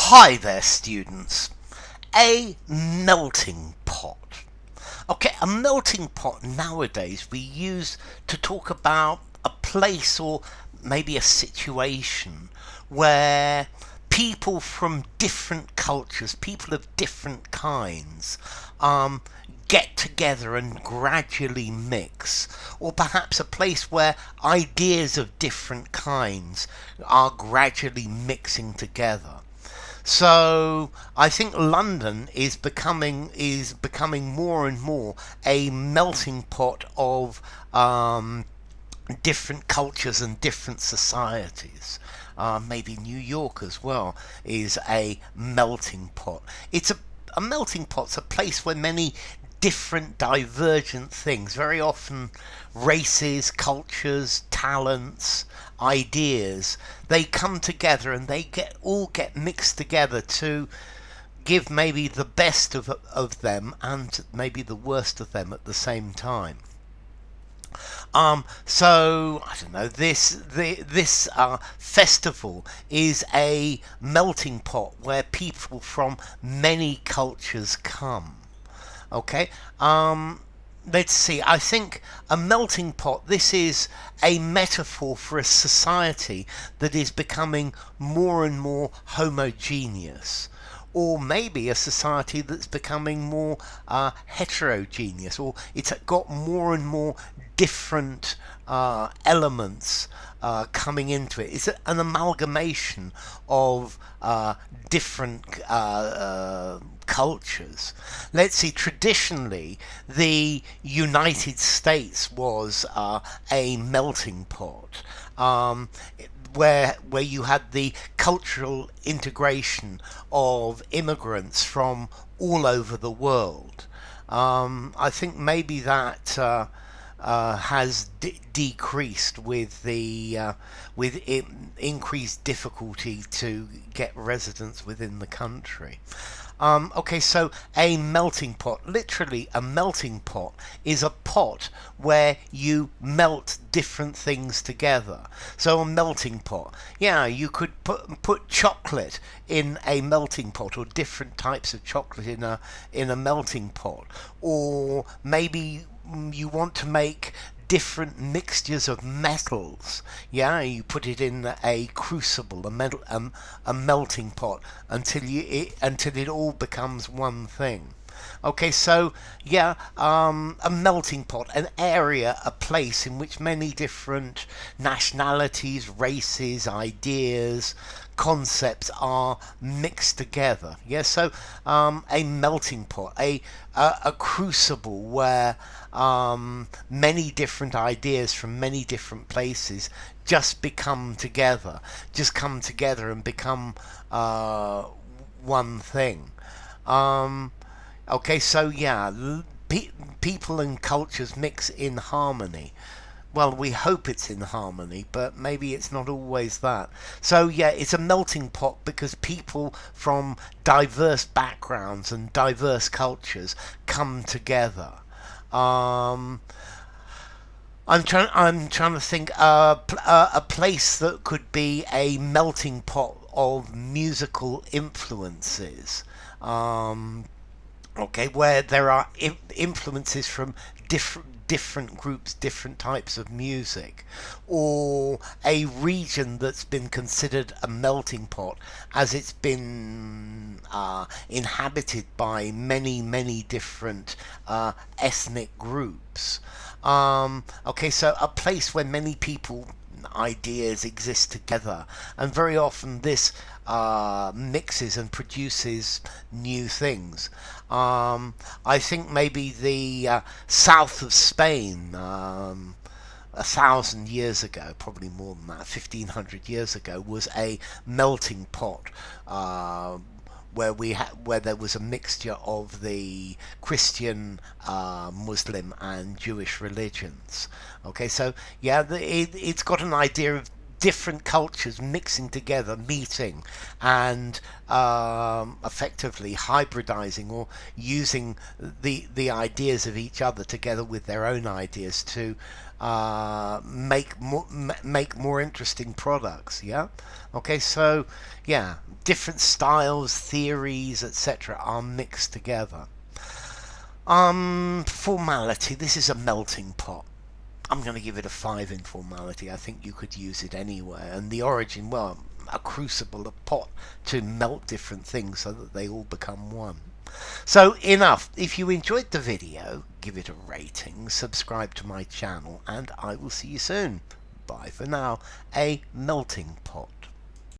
Hi there, students. A melting pot. Okay, a melting pot nowadays we use to talk about a place or maybe a situation where people from different cultures, people of different kinds, get together and gradually mix, or perhaps a place where ideas of different kinds are gradually mixing together. So I think London is becoming more and more a melting pot of different cultures and different societies. Maybe New York as well is a melting pot. A melting pot's a place where many different divergent things, very often races, cultures, talents, ideas, they come together and they get mixed together to give maybe the best of them and maybe the worst of them at the same time. So I don't know. This festival is a melting pot where people from many cultures come. Okay. Let's see. I think a melting pot. This is a metaphor for a society that is becoming more and more homogeneous, or maybe a society that's becoming more heterogeneous, or it's got more and more different elements coming into it. It's an amalgamation of different cultures. Let's see, traditionally, the United States was a melting pot. Where you had the cultural integration of immigrants from all over the world. I think maybe that has decreased with increased difficulty to get residents within the country. Okay, so a melting pot, literally a melting pot, is a pot where you melt different things together. So a melting pot, yeah, you could put chocolate in a melting pot, or different types of chocolate in a melting pot, or maybe you want to make different mixtures of metals. Yeah, you put it in a crucible, a melting pot, until it all becomes one thing. Okay, so yeah, a melting pot, an area, a place in which many different nationalities, races, ideas, concepts are mixed together. Yeah, so a melting pot, a crucible where many different ideas from many different places just come together and become one thing. Um, Okay, so yeah, people and cultures mix in harmony. Well, we hope it's in harmony, but maybe it's not always that. So yeah, it's a melting pot because people from diverse backgrounds and diverse cultures come together. Um, I'm trying to think a place that could be a melting pot of musical influences. Um, okay, where there are influences from different groups, different types of music, or a region that's been considered a melting pot as it's been inhabited by many different ethnic groups. Okay, so a place where many people ideas exist together, and very often this mixes and produces new things. I think maybe the south of Spain, 1,000 years ago, probably more than that, 1,500 years ago, was a melting pot. Where there was a mixture of the Christian, Muslim, and Jewish religions. Okay, so yeah, it's got an idea of different cultures mixing together, meeting, and effectively hybridizing or using the ideas of each other together with their own ideas to make more interesting products. Yeah. Okay. So yeah, different styles, theories, etc. are mixed together. Formality. This is a melting pot. I'm going to give it a 5 in formality. I think you could use it anywhere. And the origin, well, a crucible, a pot to melt different things so that they all become one. So enough. If you enjoyed the video, give it a rating, subscribe to my channel, and I will see you soon. Bye for now. A melting pot.